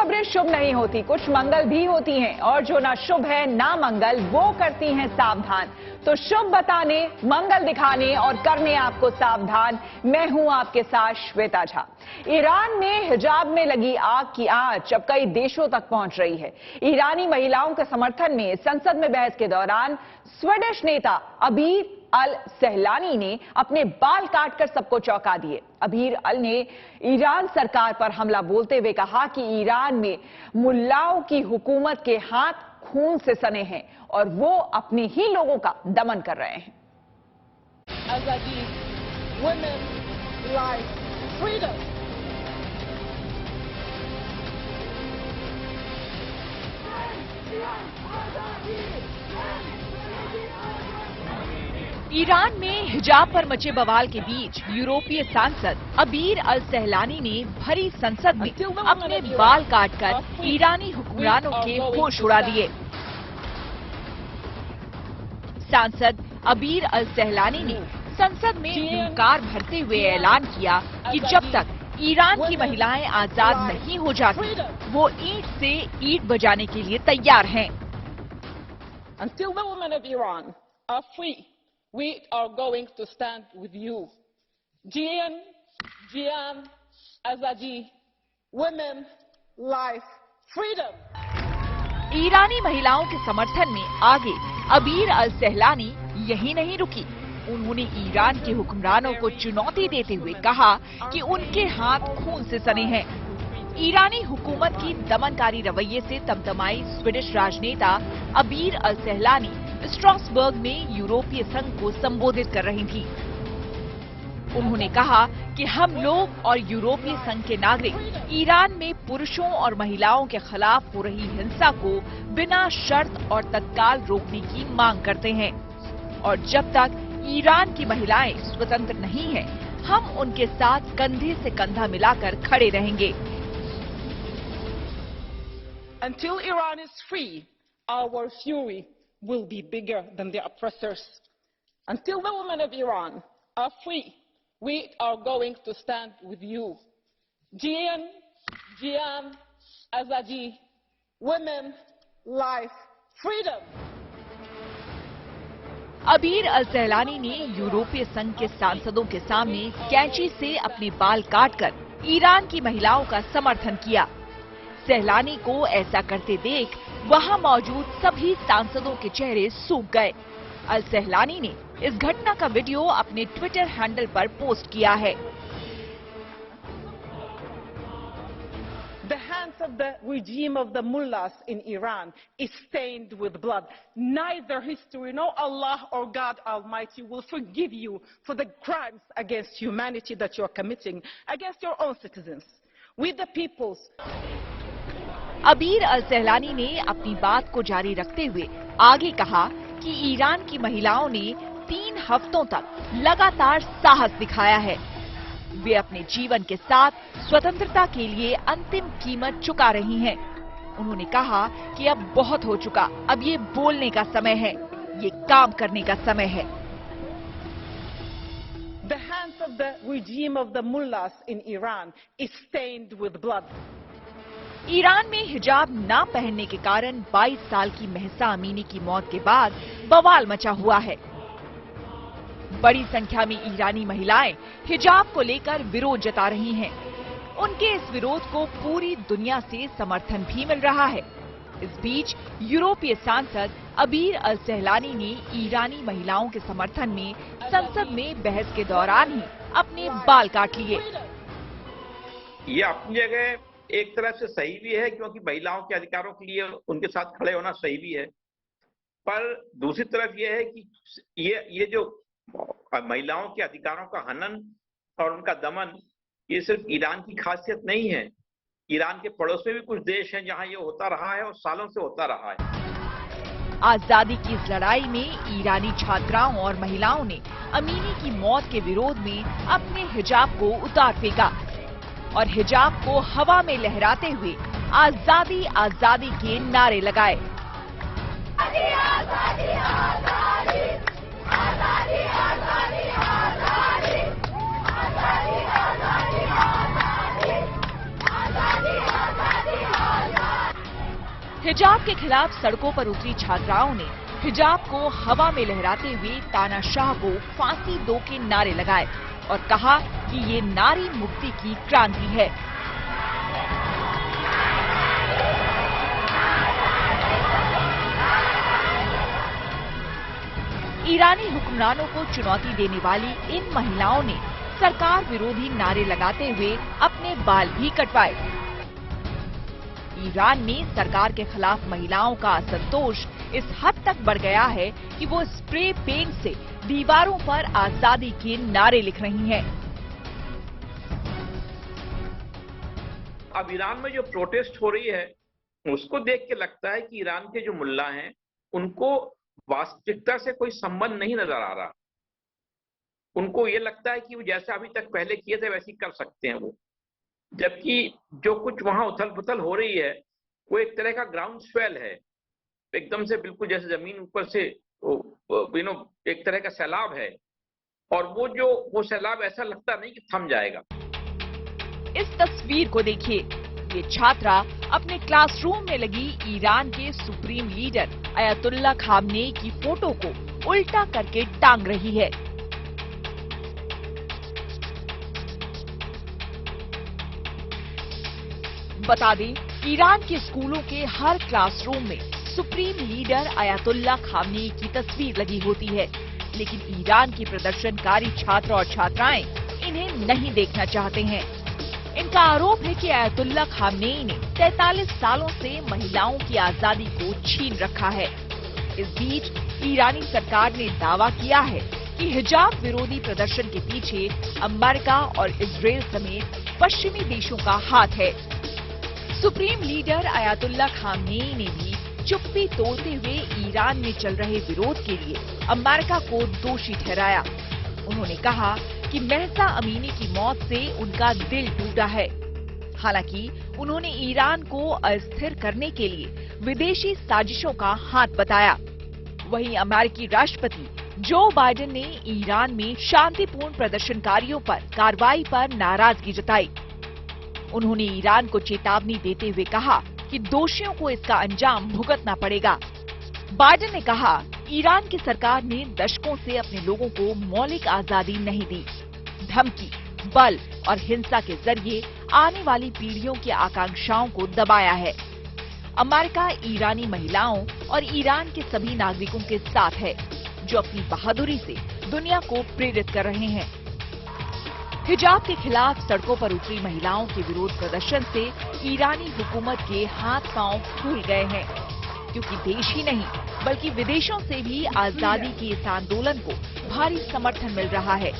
खबरें शुभ नहीं होती, कुछ मंगल भी होती हैं, और जो ना शुभ है ना मंगल, वो करती हैं सावधान। तो शुभ बताने, मंगल दिखाने और करने आपको सावधान। मैं हूं आपके साथ श्वेता झा। ईरान में हिजाब में लगी आग की आंच अब कई देशों तक पहुंच रही है। ईरानी महिलाओं के समर्थन में संसद में बहस के दौरान स्वीडिश नेता अबीर अल सहलानी ने अपने बाल काटकर सबको चौंका दिए। अबीर अल ने ईरान सरकार पर हमला बोलते हुए कहा कि ईरान में मुल्लाओं की हुकूमत के हाथ खून से सने हैं और वो अपने ही लोगों का दमन कर रहे हैं। आजादी, women, life, freedom. ईरान में हिजाब पर मचे बवाल के बीच यूरोपीय सांसद अबीर अल सहलानी ने भरी संसद में अपने बाल काटकर ईरानी हुक्मरानों के होश उड़ा दिए। सांसद अबीर अल सहलानी ने संसद में हुंकार भरते हुए ऐलान किया कि जब तक ईरान की महिलाएं आजाद नहीं हो जाती, वो ईंट से ईंट बजाने के लिए तैयार हैं। Until the women of Iran are free, we are going to stand with you. Jiyan, Jiyan, Azadi, women, life, freedom. ईरानी महिलाओं के समर्थन में आगे अबीर अल सहलानी यही नहीं रुकी। उन्होंने ईरान के हुक्मरानों को चुनौती देते हुए कहा कि उनके हाथ खून से सने हैं। ईरानी हुकूमत की दमनकारी रवैये से तमतमाई स्वीडिश राजनेता अबीर अल सहलानी स्ट्रासबर्ग में यूरोपीय संघ को संबोधित कर रही थी। उन्होंने कहा कि हम लोग और यूरोपीय संघ के नागरिक ईरान में पुरुषों और महिलाओं के खिलाफ हो रही हिंसा को बिना शर्त और तत्काल रोकने की मांग करते हैं, और जब तक ईरान की महिलाएं स्वतंत्र नहीं हैं, हम उनके साथ कंधे से कंधा मिलाकर खड़े रहेंगे। Until Iran is free, our fury will be bigger than the oppressors. Until the women of Iran are free, we are going to stand with you. Jiyan, Jiyan, Azadi, women, life, freedom. अबीर अल सहलानी ने यूरोपीय संघ के सांसदों के सामने कैंची से अपने बाल काटकर ईरान की महिलाओं का समर्थन किया। सहलानी को ऐसा करते देख वहां मौजूद सभी सांसदों के चेहरे सूख गए। अल सहलानी ने इस घटना का वीडियो अपने ट्विटर हैंडल पर पोस्ट किया है। The hands of the regime of the mullahs in Iran is stained with blood. Neither history nor Allah or God Almighty will forgive you for the crimes against humanity that you are committing against your own citizens. We the peoples. अबीर अल सहलानी ने अपनी बात को जारी रखते हुए आगे कहा कि ईरान की महिलाओं ने 3 हफ्तों तक लगातार साहस दिखाया है। वे अपने जीवन के साथ स्वतंत्रता के लिए अंतिम कीमत चुका रही हैं। उन्होंने कहा कि अब बहुत हो चुका, अब ये बोलने का समय है, ये काम करने का समय है। The hands of the regime of the mullahs in Iran is stained with blood. Iran में हिजाब ना पहनने के कारण 22 साल की महसा अमीनी की मौत के बाद बवाल मचा हुआ है। बड़ी संख्या में ईरानी महिलाएं हिजाब को लेकर विरोध जता रही हैं। उनके इस विरोध को पूरी दुनिया से समर्थन भी मिल रहा है। इस बीच यूरोपीय सांसद अबीर अल सहलानी ने ईरानी महिलाओं के समर्थन में संसद में बहस के दौरान ही अपने बाल काट लिए। ये अपनी जगह एक तरह से सही भी है, क्योंकि महिलाओं के अधिकारों के लिए उनके साथ खड़े होना सही भी है, पर दूसरी तरफ ये है कि ये जो महिलाओं के अधिकारों का हनन और उनका दमन, ये सिर्फ ईरान की खासियत नहीं है। ईरान के पड़ोस में भी कुछ देश हैं जहां ये होता रहा है और सालों से होता रहा है। आजादी की इस लड़ाई में ईरानी छात्राओं और महिलाओं ने अमीनी की मौत के विरोध में अपने हिजाब को उतार फेंका और हिजाब को हवा में लहराते हुए आजादी आजादी के नारे लगाए। आजादी, आजादी, आजादी, आजादी, आजादी, आजादी, आजादी, आजादी, आजादी, आजादी, आजादी, आजादी। हिजाब के खिलाफ सड़कों पर उतरी छात्राओं ने हिजाब को हवा में लहराते हुए तानाशाह को फांसी दो के नारे लगाए और कहा कि ये नारी मुक्ति की क्रांति है। ईरानी हुक्मरानों को चुनौती देने वाली इन महिलाओं ने सरकार विरोधी नारे लगाते हुए अपने बाल भी कटवाए। ईरान में सरकार के खिलाफ महिलाओं का असंतोष इस हद तक बढ़ गया है कि वो स्प्रे पेंट से दीवारों पर आजादी के नारे लिख रही हैं। अब ईरान में जो प्रोटेस्ट हो रही है उसको देख के लगता है कि ईरान के जो मुल्ला हैं उनको वास्तविकता से कोई संबंध नहीं नजर आ रहा। उनको ये लगता है कि वो जैसे अभी तक पहले किए थे वैसे ही कर सकते हैं वो, जबकि जो कुछ वहां उथल पुथल हो रही है वो एक तरह का ग्राउंड स्वेल है, एकदम से बिल्कुल जैसे जमीन ऊपर से एक तरह का सैलाब है, और वो सैलाब ऐसा लगता नहीं कि थम जाएगा। इस तस्वीर को देखिए, ये छात्रा अपने क्लासरूम में लगी ईरान के सुप्रीम लीडर अयातुल्ला खामनेई की फोटो को उल्टा करके टांग रही है। बता दें, ईरान के स्कूलों के हर क्लासरूम में सुप्रीम लीडर अयातुल्ला खामनेई की तस्वीर लगी होती है, लेकिन ईरान की प्रदर्शनकारी छात्र और छात्राएं इन्हें नहीं देखना चाहते हैं। इनका आरोप है कि अयातुल्ला खामनेई ने 43 सालों से महिलाओं की आजादी को छीन रखा है। इस बीच ईरानी सरकार ने दावा किया है कि हिजाब विरोधी प्रदर्शन के पीछे अमेरिका और इजराइल समेत पश्चिमी देशों का हाथ है। सुप्रीम लीडर अयातुल्ला खामनेई ने भी चुप्पी तोड़ते हुए ईरान में चल रहे विरोध के लिए अमेरिका को दोषी ठहराया। उन्होंने कहा कि महसा अमीनी की मौत से उनका दिल टूटा है। हालांकि उन्होंने ईरान को अस्थिर करने के लिए विदेशी साजिशों का हाथ बताया। वहीं अमेरिकी राष्ट्रपति जो बाइडेन ने ईरान में शांतिपूर्ण प्रदर्शनकारियों पर कार्रवाई पर नाराजगी जताई। उन्होंने ईरान को चेतावनी देते हुए कहा कि दोषियों को इसका अंजाम भुगतना पड़ेगा। बाइडेन ने कहा, ईरान की सरकार ने दशकों से अपने लोगों को मौलिक आजादी नहीं दी। धमकी, बल और हिंसा के जरिए आने वाली पीढ़ियों की आकांक्षाओं को दबाया है। अमेरिका ईरानी महिलाओं और ईरान के सभी नागरिकों के साथ है, जो अपनी बहादुरी से दुनिया को प्रेरित कर रहे हैं। हिजाब के खिलाफ सड़कों पर उतरी महिलाओं के विरोध प्रदर्शन से ईरानी हुकूमत के हाथ पांव फूल गए हैं, क्योंकि देश ही नहीं बल्कि विदेशों से भी आजादी के इस आंदोलन को भारी समर्थन मिल रहा है।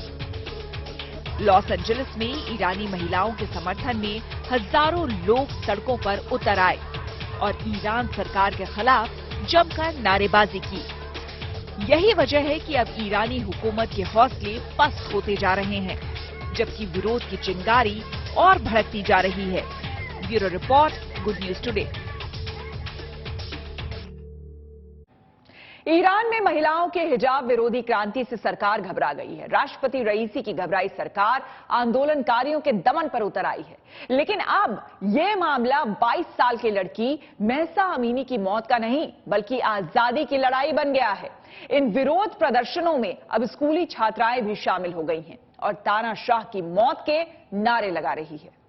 लॉस एंजलिस में ईरानी महिलाओं के समर्थन में हजारों लोग सड़कों पर उतर आए और ईरान सरकार के खिलाफ जमकर नारेबाजी की। यही वजह है कि अब ईरानी हुकूमत के हौसले पस्त होते जा रहे हैं, जबकि विरोध की चिंगारी और भड़कती जा रही है। Bureau report, good news today. Iran में महिलाओं के हिजाब विरोधी क्रांति से सरकार घबरा गई है। राष्ट्रपति रईसी की घबराई सरकार आंदोलनकारियों के दमन पर उतर आई है। लेकिन अब यह मामला 22 साल की लड़की महसा अमीनी की मौत का नहीं, बल्कि आजादी की लड़ाई बन गया है। इन विरोध प्रदर्शनों में अब स्कूली छात्राएं भी शामिल हो गई हैं और तानाशाह की मौत के नारे लगा रही है।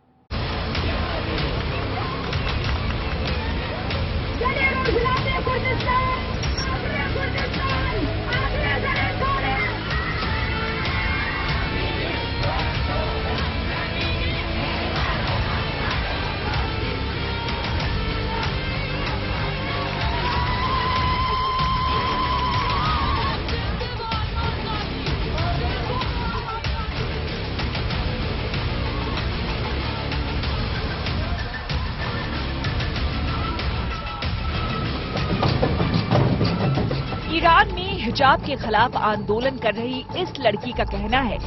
ईरान में हिजाब के खिलाफ आंदोलन कर रही इस लड़की का कहना है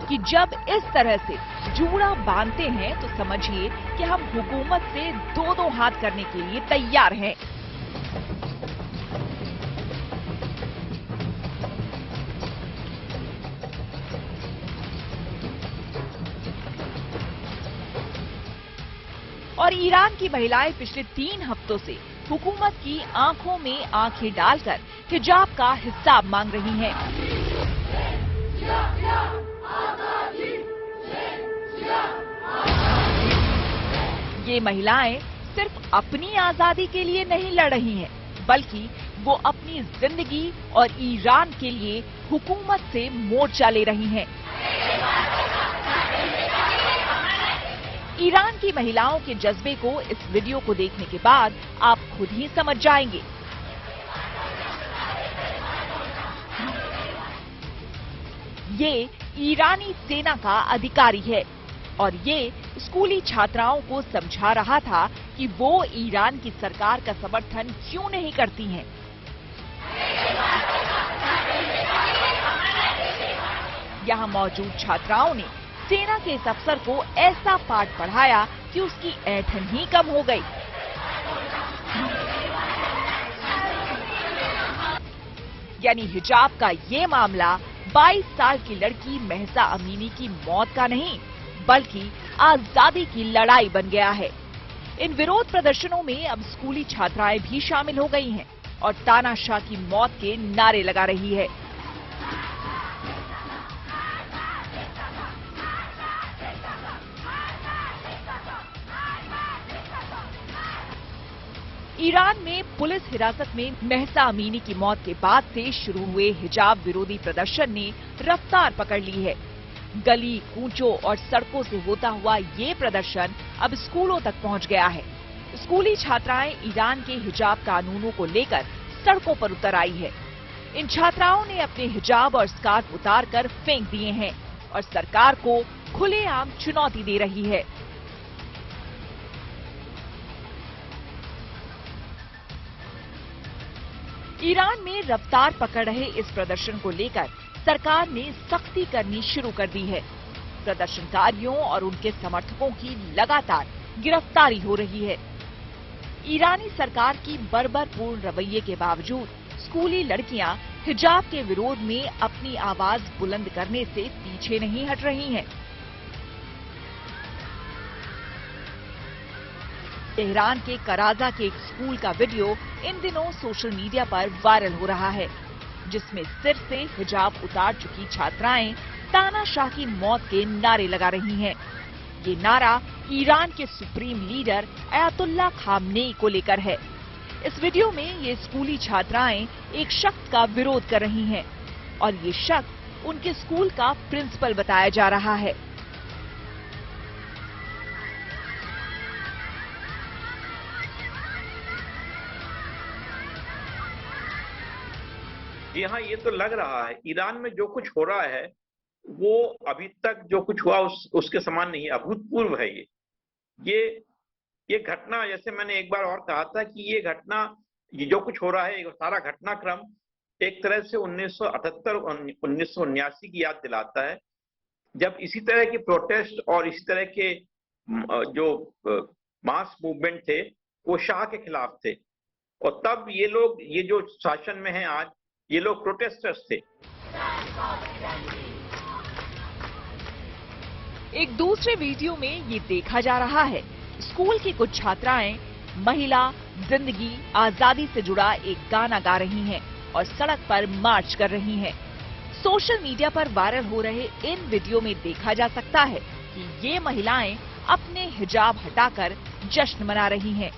कि जब इस तरह से जूड़ा बांधते हैं तो समझिए कि हम हुकूमत से दो दो हाथ करने के लिए तैयार हैं। और और ईरान की महिलाएं पिछले 3 हफ्तों से हुकूमत की आंखों में आंखें डालकर हिजाब का हिसाब मांग रही हैं। ये महिलाएं सिर्फ अपनी आजादी के लिए नहीं लड़ रही हैं, बल्कि वो अपनी जिंदगी और ईरान के लिए हुकूमत से मोर्चा ले रही हैं। ईरान की महिलाओं के जज्बे को इस वीडियो को देखने के बाद आप खुद ही समझ जाएंगे। ये ईरानी सेना का अधिकारी है और ये स्कूली छात्राओं को समझा रहा था कि वो ईरान की सरकार का समर्थन क्यों नहीं करती हैं। यहाँ मौजूद छात्राओं ने सेना के इस अफसर को ऐसा पाठ पढ़ाया कि उसकी ऐंठन ही कम हो गई। यानी हिजाब का ये मामला 22 साल की लड़की महसा अमीनी की मौत का नहीं, बल्कि आजादी की लड़ाई बन गया है। इन विरोध प्रदर्शनों में अब स्कूली छात्राएं भी शामिल हो गई हैं और तानाशाह की मौत के नारे लगा रही है। ईरान में पुलिस हिरासत में महसा अमीनी की मौत के बाद से शुरू हुए हिजाब विरोधी प्रदर्शन ने रफ्तार पकड़ ली है। गली कूचों और सड़कों से होता हुआ ये प्रदर्शन अब स्कूलों तक पहुंच गया है। स्कूली छात्राएं ईरान के हिजाब कानूनों को लेकर सड़कों पर उतर आई है। इन छात्राओं ने अपने हिजाब और स्कार्फ उतारकर फेंक दिए हैं और सरकार को खुलेआम चुनौती दे रही है। ईरान में रफ्तार पकड़ रहे इस प्रदर्शन को लेकर सरकार ने सख्ती करनी शुरू कर दी है। प्रदर्शनकारियों और उनके समर्थकों की लगातार गिरफ्तारी हो रही है। ईरानी सरकार की बर्बरपूर्ण रवैये के बावजूद स्कूली लड़कियां हिजाब के विरोध में अपनी आवाज बुलंद करने से पीछे नहीं हट रही हैं। तेहरान के कराजा के एक स्कूल का वीडियो इन दिनों सोशल मीडिया पर वायरल हो रहा है, जिसमें सिर से हिजाब उतार चुकी छात्राएं तानाशाह की मौत के नारे लगा रही हैं। ये नारा ईरान के सुप्रीम लीडर अयातुल्लाह खामनेई को लेकर है। इस वीडियो में ये स्कूली छात्राएं एक शख्स का विरोध कर रही हैं और ये शख्स उनके स्कूल का प्रिंसिपल बताया जा रहा है। जी हाँ, ये तो लग रहा है ईरान में जो कुछ हो रहा है वो अभी तक जो कुछ हुआ उसके समान नहीं है। अभूतपूर्व है ये घटना। जैसे मैंने एक बार और कहा था कि ये घटना, ये जो कुछ हो रहा है, ये सारा घटनाक्रम एक तरह से 1978-1979 की याद दिलाता है, जब इसी तरह के प्रोटेस्ट और इसी तरह के जो मास मूवमेंट थे वो शाह के खिलाफ थे। और तब ये लोग, ये जो शासन में हैं आज, ये लोग प्रोटेस्टर्स थे। एक दूसरे वीडियो में ये देखा जा रहा है, स्कूल की कुछ छात्राएं महिला जिंदगी आजादी से जुड़ा एक गाना गा रही हैं और सड़क पर मार्च कर रही हैं। सोशल मीडिया पर वायरल हो रहे इन वीडियो में देखा जा सकता है कि ये महिलाएं अपने हिजाब हटाकर जश्न मना रही हैं।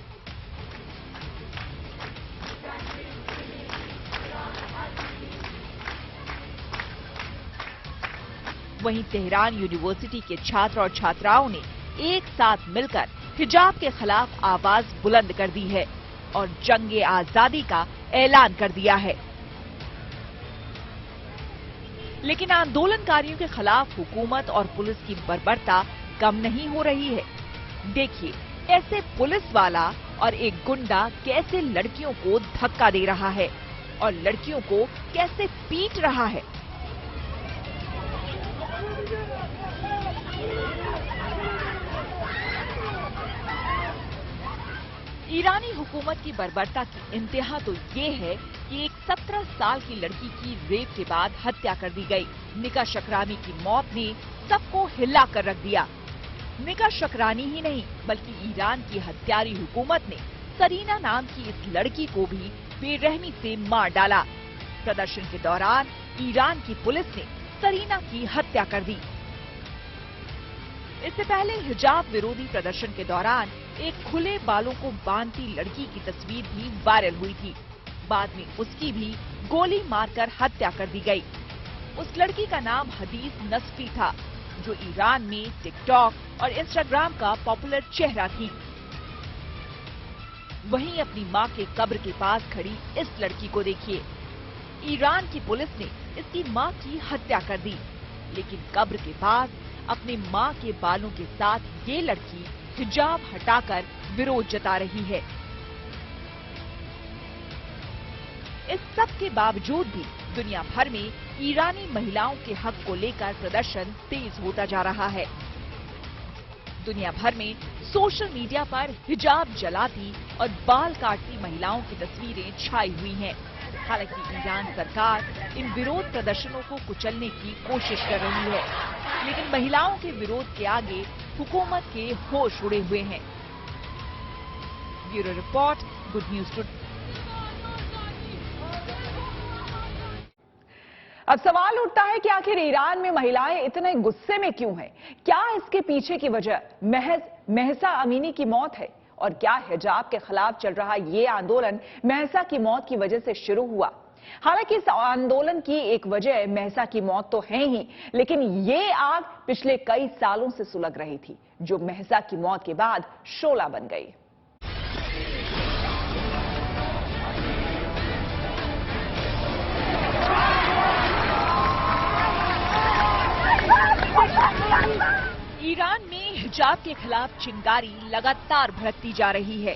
वहीं तेहरान यूनिवर्सिटी के छात्र और छात्राओं ने एक साथ मिलकर हिजाब के खिलाफ आवाज बुलंद कर दी है और जंगे आजादी का ऐलान कर दिया है। लेकिन आंदोलनकारियों के खिलाफ हुकूमत और पुलिस की बर्बरता कम नहीं हो रही है। देखिए ऐसे पुलिस वाला और एक गुंडा कैसे लड़कियों को धक्का दे रहा है और लड़कियों को कैसे पीट रहा है। ईरानी हुकूमत की बर्बरता की इंतहा तो ये है कि एक 17 साल की लड़की की रेप के बाद हत्या कर दी गई। निका शकरानी की मौत ने सबको हिला कर रख दिया। निका शकरानी ही नहीं बल्कि ईरान की हत्यारी हुकूमत ने सरीना नाम की इस लड़की को भी बेरहमी से मार डाला। प्रदर्शन के दौरान ईरान की पुलिस ने सरीना की हत्या कर दी। इससे पहले हिजाब विरोधी प्रदर्शन के दौरान एक खुले बालों को बांधती लड़की की तस्वीर भी वायरल हुई थी। बाद में उसकी भी गोली मारकर हत्या कर दी गई। उस लड़की का नाम हदीस नस्फी था, जो ईरान में टिकटॉक और इंस्टाग्राम का पॉपुलर चेहरा थी। वहीं अपनी मां के कब्र के पास खड़ी इस लड़की को देखिए। ईरान की पुलिस ने इसकी मां की हत्या कर दी, लेकिन कब्र के पास अपने मां के बालों के साथ ये लड़की हिजाब हटाकर विरोध जता रही है। इस सब के बावजूद भी दुनिया भर में ईरानी महिलाओं के हक को लेकर प्रदर्शन तेज होता जा रहा है। दुनिया भर में सोशल मीडिया पर हिजाब जलाती और बाल काटती महिलाओं की तस्वीरें छाई हुई हैं। हालांकि ईरान सरकार इन विरोध प्रदर्शनों को कुचलने की कोशिश कर रही है, लेकिन महिलाओं के विरोध के आगे हुकूमत के होश उड़े हुए हैं। Bureau report, good news today. अब सवाल उठता है कि आखिर ईरान में महिलाएं इतने गुस्से में क्यों हैं? क्या इसके पीछे की वजह महज महसा अमीनी की मौत है? और क्या हिजाब के खिलाफ चल रहा ये आंदोलन महसा की मौत की वजह से शुरू हुआ? हालांकि इस आंदोलन की एक वजह महसा की मौत तो है ही, लेकिन ये आग पिछले कई सालों से सुलग रही थी, जो महसा की मौत के बाद शोला बन गई। ईरान में हिजाब के खिलाफ चिंगारी लगातार भड़कती जा रही है।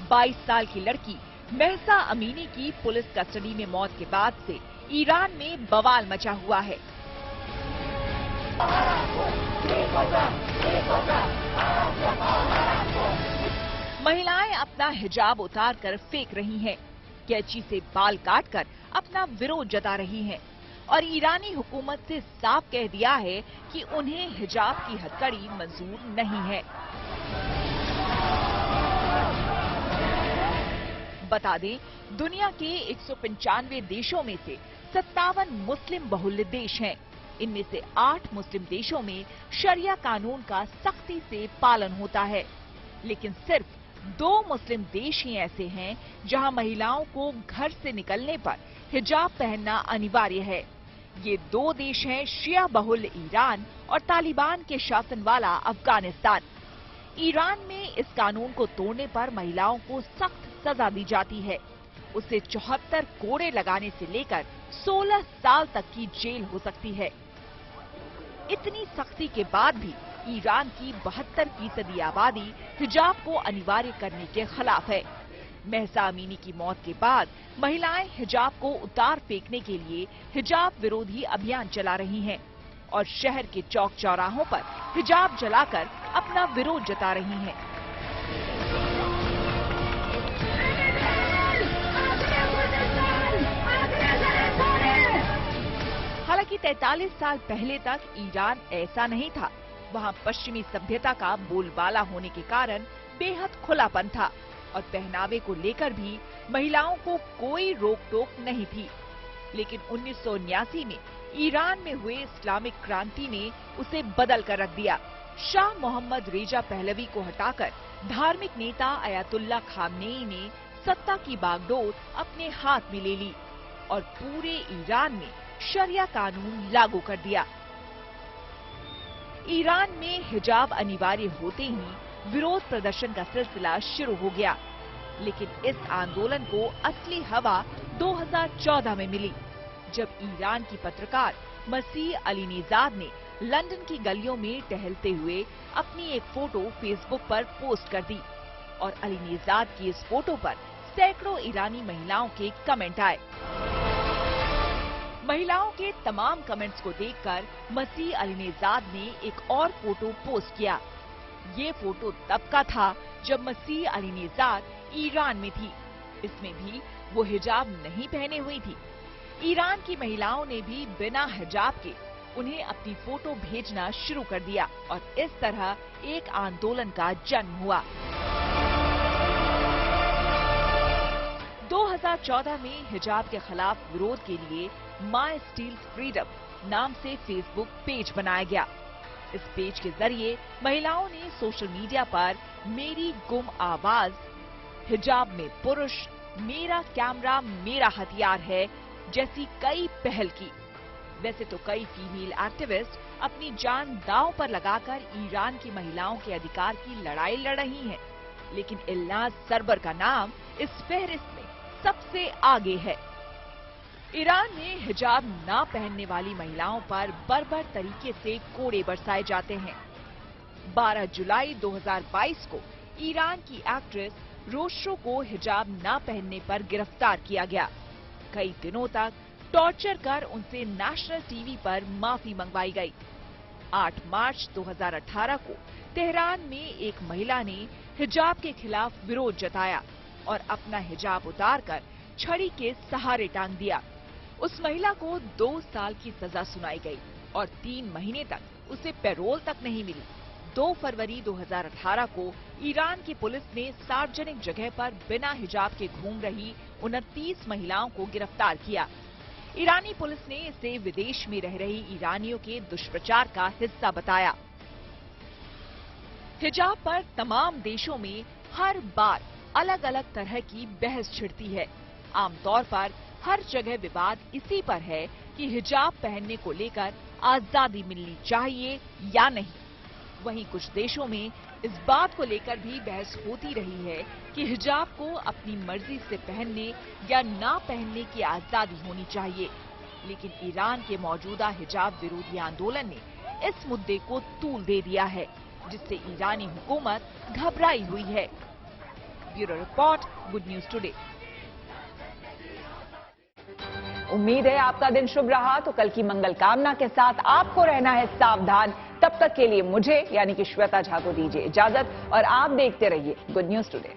22 साल की लड़की महसा अमीनी की पुलिस कस्टडी में मौत के बाद से ईरान में बवाल मचा हुआ है। महिलाएं अपना हिजाब उतारकर फेंक रही हैं, कैंची से बाल काटकर अपना विरोध जता रही हैं और ईरानी हुकूमत से साफ कह दिया है कि उन्हें हिजाब की हथकड़ी मंजूर नहीं है। बता दें, दुनिया के 195 देशों में से 57 मुस्लिम बहुल्य देश हैं। इनमें से 8 मुस्लिम देशों में शरिया कानून का सख्ती से पालन होता है, लेकिन सिर्फ 2 मुस्लिम देश ही ऐसे हैं जहां महिलाओं को घर से निकलने पर हिजाब पहनना अनिवार्य है। ये 2 देश हैं शिया बहुल्य ईरान और तालिबान के शासन वाला अफगानिस्तान। ईरान में इस कानून को तोड़ने पर महिलाओं को सख्त सजा दी जाती है। उसे 74 कोड़े लगाने से लेकर 16 साल तक की जेल हो सकती है। इतनी सख्ती के बाद भी ईरान की 72% आबादी हिजाब को अनिवार्य करने के खिलाफ है। महसा अमीनी की मौत के बाद महिलाएं हिजाब को उतार फेंकने के लिए हिजाब विरोधी अभियान चला रही हैं और शहर के चौक चौराहों पर हिजाब जलाकर अपना विरोध जता रही हैं। हालांकि 43 साल पहले तक ईरान ऐसा नहीं था। वहां पश्चिमी सभ्यता का बोलबाला होने के कारण बेहद खुलापन था और पहनावे को लेकर भी महिलाओं को कोई रोक टोक नहीं थी। लेकिन 1979 में ईरान में हुए इस्लामिक क्रांति ने उसे बदल कर रख दिया। शाह मोहम्मद रेजा पहलवी को हटाकर धार्मिक नेता अयातुल्ला खामनेई ने सत्ता की बागडोर अपने हाथ में ले ली और पूरे ईरान में शरिया कानून लागू कर दिया। ईरान में हिजाब अनिवार्य होते ही विरोध प्रदर्शन का सिलसिला शुरू हो गया, लेकिन इस आंदोलन को असली हवा 2014 में मिली, जब ईरान की पत्रकार मसीह अलीनेजाद ने लंदन की गलियों में टहलते हुए अपनी एक फोटो फेसबुक पर पोस्ट कर दी और अलीनेजाद की इस फोटो पर सैकड़ों ईरानी महिलाओं के कमेंट आए। महिलाओं के तमाम कमेंट्स को देखकर मसीह अलीनेजाद ने एक और फोटो पोस्ट किया। ये फोटो तब का था जब मसीह अलीनेजाद ईरान में थी। इसमें भी वो हिजाब नहीं पहने हुई थी। ईरान की महिलाओं ने भी बिना हिजाब के उन्हें अपनी फोटो भेजना शुरू कर दिया और इस तरह एक आंदोलन का जन्म हुआ। 2014 में हिजाब के खिलाफ विरोध के लिए माई स्टील फ्रीडम नाम से फेसबुक पेज बनाया गया। इस पेज के जरिए महिलाओं ने सोशल मीडिया पर मेरी गुम आवाज, हिजाब में पुरुष, मेरा कैमरा मेरा हथियार है जैसी कई पहल की। वैसे तो कई फीमेल एक्टिविस्ट अपनी जान दांव पर लगाकर ईरान की महिलाओं के अधिकार की लड़ाई लड़ रही हैं, लेकिन इल्नाज सरवर का नाम इस फहरिस्त में सबसे आगे है। ईरान में हिजाब ना पहनने वाली महिलाओं पर बर्बर तरीके से कोड़े बरसाए जाते हैं। 12 जुलाई 2022 को ईरान की एक्ट्रेस रोशो को हिजाब ना पहनने पर गिरफ्तार किया गया। कई दिनों तक टॉर्चर कर उनसे नेशनल टीवी पर माफी मंगवाई गई। 8 मार्च 2018 को तेहरान में एक महिला ने हिजाब के खिलाफ विरोध जताया और अपना हिजाब उतारकर छड़ी के सहारे टांग दिया। उस महिला को 2 साल की सजा सुनाई गई और 3 महीने तक उसे पैरोल तक नहीं मिली। 2 फरवरी 2018 को ईरान की पुलिस ने सार्वजनिक जगह पर बिना हिजाब के घूम रही 29 महिलाओं को गिरफ्तार किया। ईरानी पुलिस ने इसे विदेश में रह रही ईरानियों के दुष्प्रचार का हिस्सा बताया। हिजाब पर तमाम देशों में हर बार अलग अलग तरह की बहस छिड़ती है। आमतौर पर हर जगह विवाद इसी पर है कि हिजाब पहनने को लेकर आजादी मिलनी चाहिए या नहीं। वहीं कुछ देशों में इस बात को लेकर भी बहस होती रही है कि हिजाब को अपनी मर्जी से पहनने या ना पहनने की आजादी होनी चाहिए। लेकिन ईरान के मौजूदा हिजाब विरोधी आंदोलन ने इस मुद्दे को तूल दे दिया है, जिससे ईरानी हुकूमत घबराई हुई है। Bureau report, good news today. उम्मीद है आपका दिन शुभ रहा। तो कल की मंगल कामना के साथ आपको रहना है सावधान। तब तक के लिए मुझे यानी कि श्वेता झा को दीजिए इजाजत और आप देखते रहिए गुड न्यूज टुडे।